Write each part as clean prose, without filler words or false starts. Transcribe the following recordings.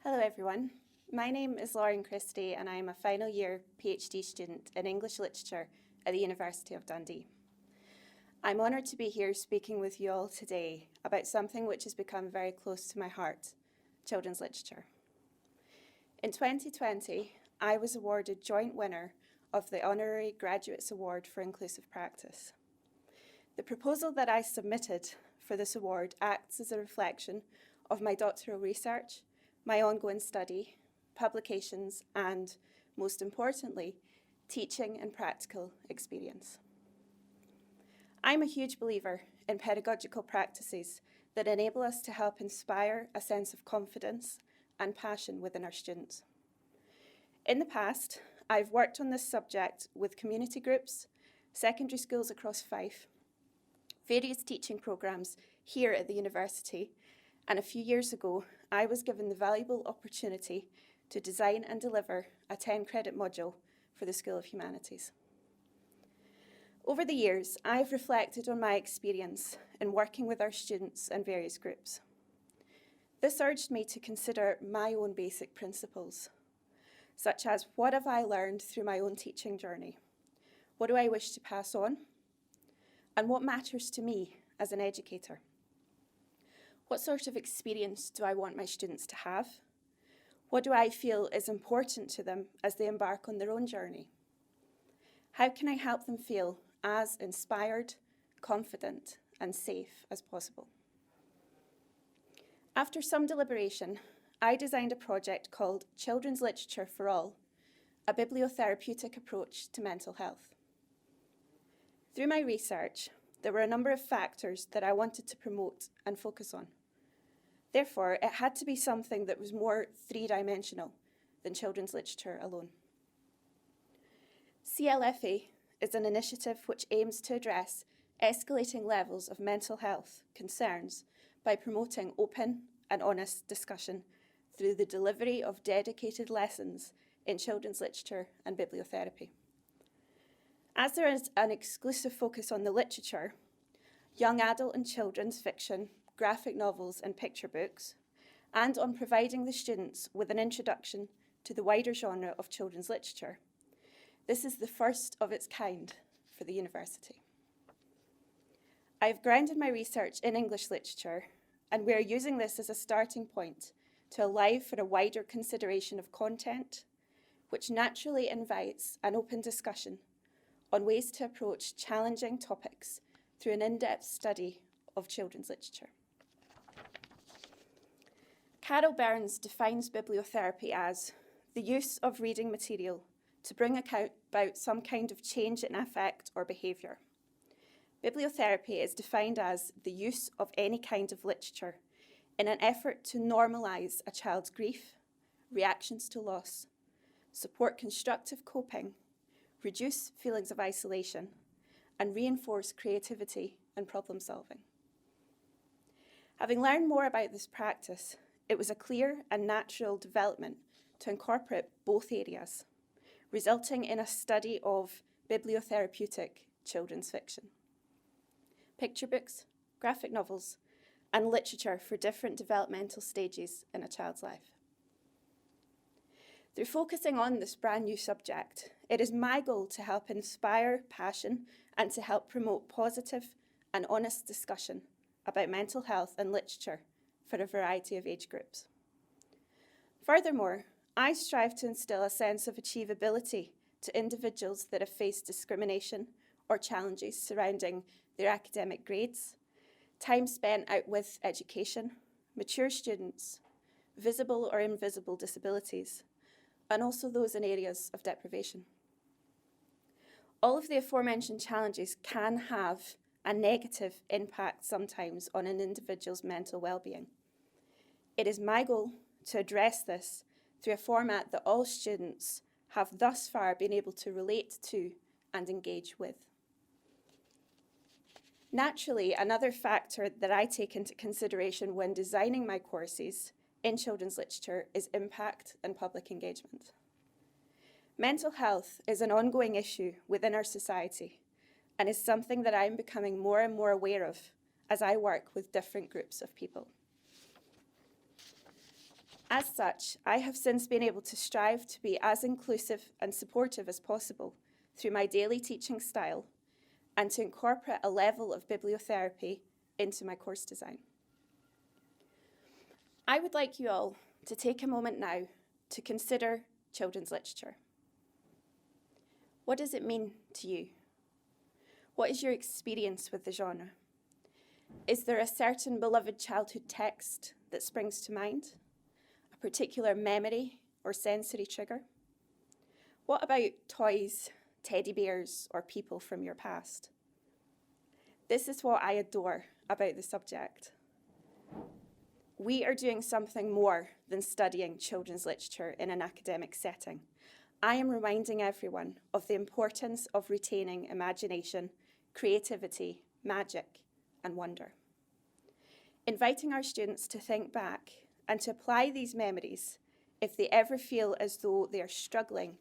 Hello everyone, my name is Christie and I am a final year PhD student in English Literature at the University of Dundee. I'm honoured to be here speaking with you all today about something which has become very close to my heart, children's literature. In 2020, I was awarded joint winner of the Honorary Graduates Award for Inclusive Practice. The proposal that I submitted for this award acts as a reflection of my doctoral research, my ongoing study, publications, and, most importantly, teaching and practical experience. I'm a huge believer in pedagogical practices that enable us to help inspire a sense of confidence and passion within our students. In the past, I've worked on this subject with community groups, secondary schools across Fife, various teaching programmes here at the university, and a few years ago, I was given the valuable opportunity to design and deliver a 10-credit module for the School of Humanities. Over the years, I've reflected on my experience in working with our students and various groups. This urged me to consider my own basic principles, such as what have I learned through my own teaching journey? What do I wish to pass on? And what matters to me as an educator? What sort of experience do I want my students to have? What do I feel is important to them as they embark on their own journey? How can I help them feel as inspired, confident, and safe as possible? After some deliberation, I designed a project called Children's Literature for All, a bibliotherapeutic approach to mental health. Through my research, there were a number of factors that I wanted to promote and focus on. Therefore, it had to be something that was more three-dimensional than children's literature alone. CLFA is an initiative which aims to address escalating levels of mental health concerns by promoting open and honest discussion through the delivery of dedicated lessons in children's literature and bibliotherapy. As there is an exclusive focus on the literature, young adult and children's fiction, graphic novels and picture books, and on providing the students with an introduction to the wider genre of children's literature, this is the first of its kind for the university. I have grounded my research in English literature, and we are using this as a starting point to allow for a wider consideration of content, which naturally invites an open discussion on ways to approach challenging topics through an in-depth study of children's literature. Carol Burns defines bibliotherapy as the use of reading material to bring about some kind of change in affect or behaviour. Bibliotherapy is defined as the use of any kind of literature in an effort to normalise a child's grief, reactions to loss, support constructive coping, reduce feelings of isolation, and reinforce creativity and problem solving. Having learned more about this practice, it was a clear and natural development to incorporate both areas, resulting in a study of bibliotherapeutic children's fiction, picture books, graphic novels, and literature for different developmental stages in a child's life. Through focusing on this brand new subject, it is my goal to help inspire passion and to help promote positive and honest discussion about mental health and literature for a variety of age groups. Furthermore, I strive to instill a sense of achievability to individuals that have faced discrimination or challenges surrounding their academic grades, time spent out with education, mature students, visible or invisible disabilities, and also those in areas of deprivation. All of the aforementioned challenges can have a negative impact sometimes on an individual's mental well-being. It is my goal to address this through a format that all students have thus far been able to relate to and engage with. Naturally, another factor that I take into consideration when designing my courses in children's literature is impact and public engagement. Mental health is an ongoing issue within our society and is something that I'm becoming more and more aware of as I work with different groups of people. As such, I have since been able to strive to be as inclusive and supportive as possible through my daily teaching style and to incorporate a level of bibliotherapy into my course design. I would like you all to take a moment now to consider children's literature. What does it mean to you? What is your experience with the genre? Is there a certain beloved childhood text that springs to mind? A particular memory or sensory trigger? What about toys, teddy bears, or people from your past? This is what I adore about the subject. We are doing something more than studying children's literature in an academic setting. I am reminding everyone of the importance of retaining imagination, creativity, magic, and wonder. Inviting our students to think back and to apply these memories if they ever feel as though they are struggling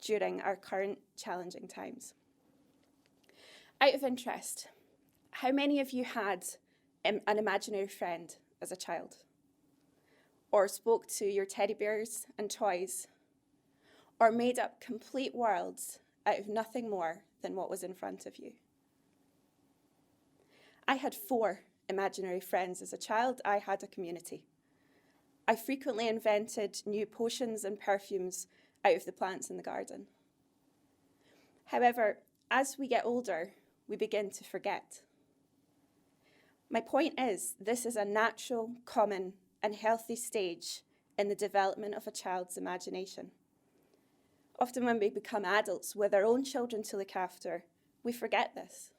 during our current challenging times. Out of interest, how many of you had an imaginary friend as a child? Or spoke to your teddy bears and toys? Or made up complete worlds out of nothing more than what was in front of you? I had 4 imaginary friends as a child. I had a community. I frequently invented new potions and perfumes out of the plants in the garden. However, as we get older, we begin to forget. My point is, this is a natural, common, and healthy stage in the development of a child's imagination. Often when we become adults with our own children to look after, we forget this.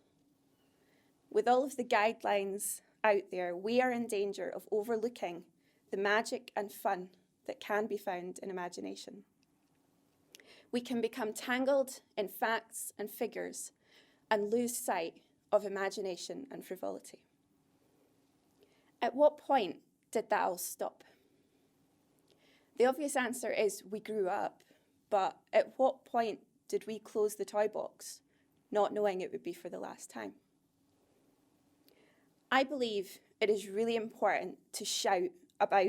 With all of the guidelines out there, we are in danger of overlooking the magic and fun that can be found in imagination. We can become tangled in facts and figures and lose sight of imagination and frivolity. At what point did that all stop? The obvious answer is we grew up, but at what point did we close the toy box, not knowing it would be for the last time? I believe it is really important to shout about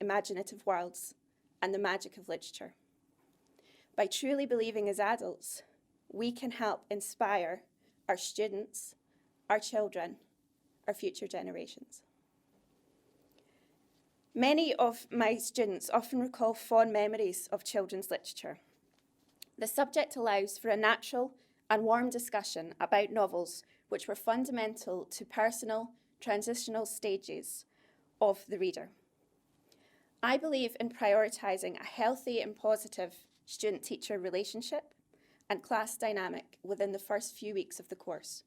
imaginative worlds and the magic of literature. By truly believing as adults, we can help inspire our students, our children, our future generations. Many of my students often recall fond memories of children's literature. The subject allows for a natural and warm discussion about novels which were fundamental to personal, transitional stages of the reader. I believe in prioritising a healthy and positive student-teacher relationship and class dynamic within the first few weeks of the course.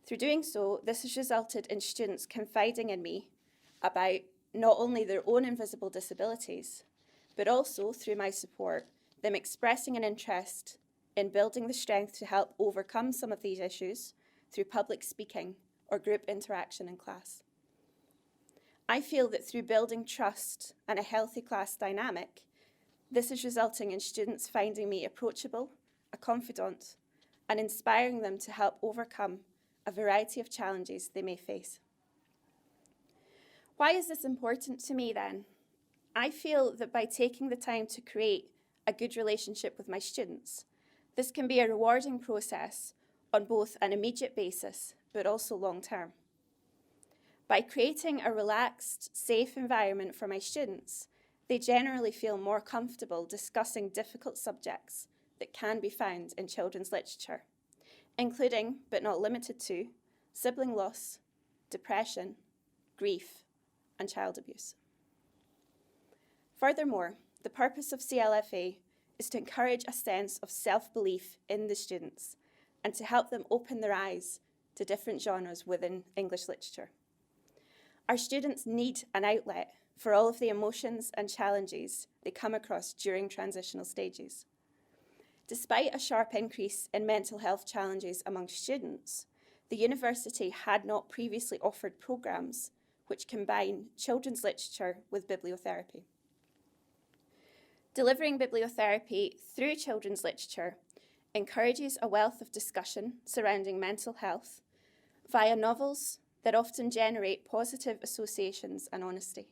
Through doing so, this has resulted in students confiding in me about not only their own invisible disabilities, but also, through my support, them expressing an interest in building the strength to help overcome some of these issues through public speaking or group interaction in class. I feel that through building trust and a healthy class dynamic, this is resulting in students finding me approachable, a confidant, and inspiring them to help overcome a variety of challenges they may face. Why is this important to me then? I feel that by taking the time to create a good relationship with my students, this can be a rewarding process on both an immediate basis, but also long term. By creating a relaxed, safe environment for my students, they generally feel more comfortable discussing difficult subjects that can be found in children's literature, including, but not limited to, sibling loss, depression, grief, and child abuse. Furthermore, the purpose of CLFA is to encourage a sense of self-belief in the students and to help them open their eyes to different genres within English literature. Our students need an outlet for all of the emotions and challenges they come across during transitional stages. Despite a sharp increase in mental health challenges among students, the university had not previously offered programmes which combine children's literature with bibliotherapy. Delivering bibliotherapy through children's literature encourages a wealth of discussion surrounding mental health via novels that often generate positive associations and honesty.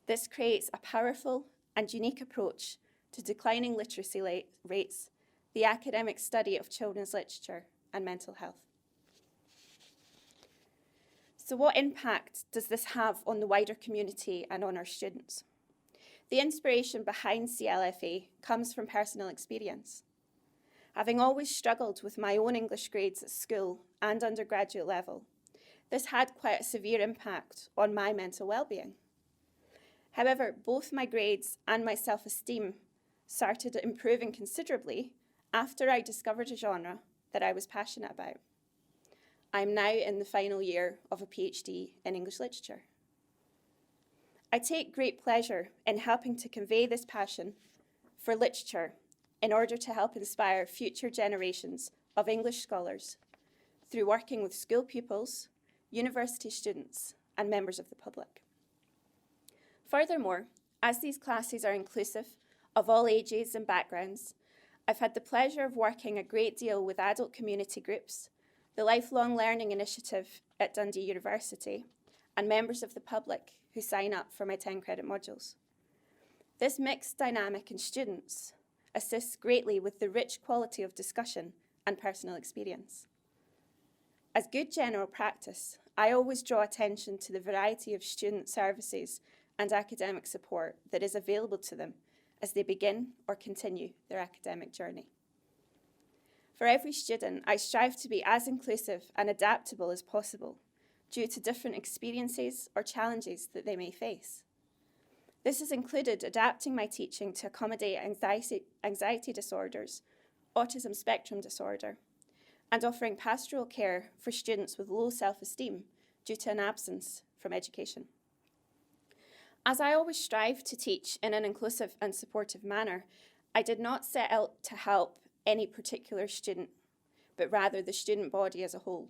This creates a powerful and unique approach to declining literacy rates, the academic study of children's literature, and mental health. So what impact does this have on the wider community and on our students? The inspiration behind CLFA comes from personal experience. Having always struggled with my own English grades at school and undergraduate level, this had quite a severe impact on my mental well-being. However, both my grades and my self-esteem started improving considerably after I discovered a genre that I was passionate about. I'm now in the final year of a PhD in English literature. I take great pleasure in helping to convey this passion for literature in order to help inspire future generations of English scholars through working with school pupils, university students, and members of the public. Furthermore, as these classes are inclusive of all ages and backgrounds, I've had the pleasure of working a great deal with adult community groups, the Lifelong Learning Initiative at Dundee University, and members of the public who sign up for my 10-credit modules. This mixed dynamic in students assists greatly with the rich quality of discussion and personal experience. As good general practice, I always draw attention to the variety of student services and academic support that is available to them as they begin or continue their academic journey. For every student, I strive to be as inclusive and adaptable as possible due to different experiences or challenges that they may face. This has included adapting my teaching to accommodate anxiety disorders, autism spectrum disorder, and offering pastoral care for students with low self-esteem due to an absence from education. As I always strive to teach in an inclusive and supportive manner, I did not set out to help any particular student, but rather the student body as a whole.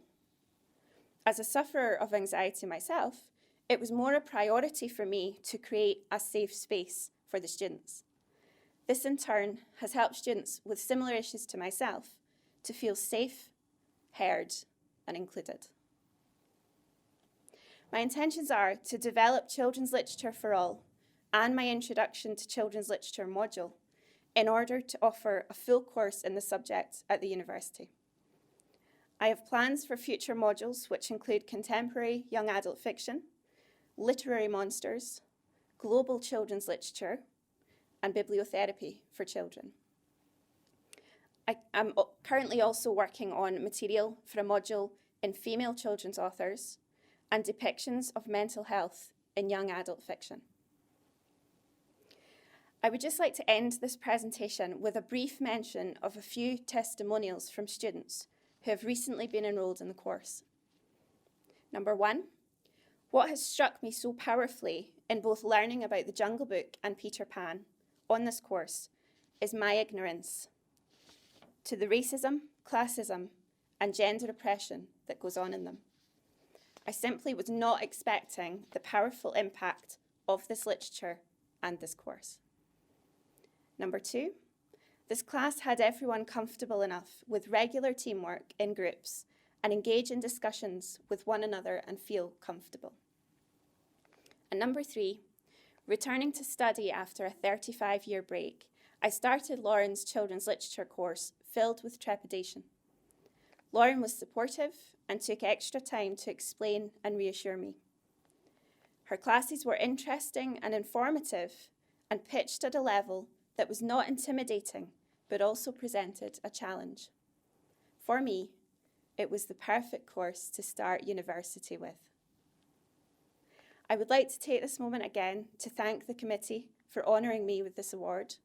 As a sufferer of anxiety myself, it was more a priority for me to create a safe space for the students. This in turn has helped students with similar issues to myself to feel safe, heard, and included. My intentions are to develop children's literature for all and my Introduction to Children's Literature module in order to offer a full course in the subject at the university. I have plans for future modules which include contemporary young adult fiction, literary monsters, global children's literature, and bibliotherapy for children. I am currently also working on material for a module in female children's authors and depictions of mental health in young adult fiction. I would just like to end this presentation with a brief mention of a few testimonials from students who have recently been enrolled in the course. Number one, what has struck me so powerfully in both learning about the Jungle Book and Peter Pan on this course is my ignorance to the racism, classism, and gender oppression that goes on in them. I simply was not expecting the powerful impact of this literature and this course. Number two, this class had everyone comfortable enough with regular teamwork in groups and engage in discussions with one another and feel comfortable. And number three, returning to study after a 35-year break, I started Lauren's children's literature course filled with trepidation. Lauren was supportive and took extra time to explain and reassure me. Her classes were interesting and informative and pitched at a level that was not intimidating, but also presented a challenge. For me, it was the perfect course to start university with. I would like to take this moment again to thank the committee for honouring me with this award,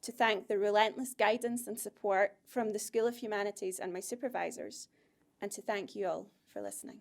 to thank the relentless guidance and support from the School of Humanities and my supervisors, and to thank you all for listening.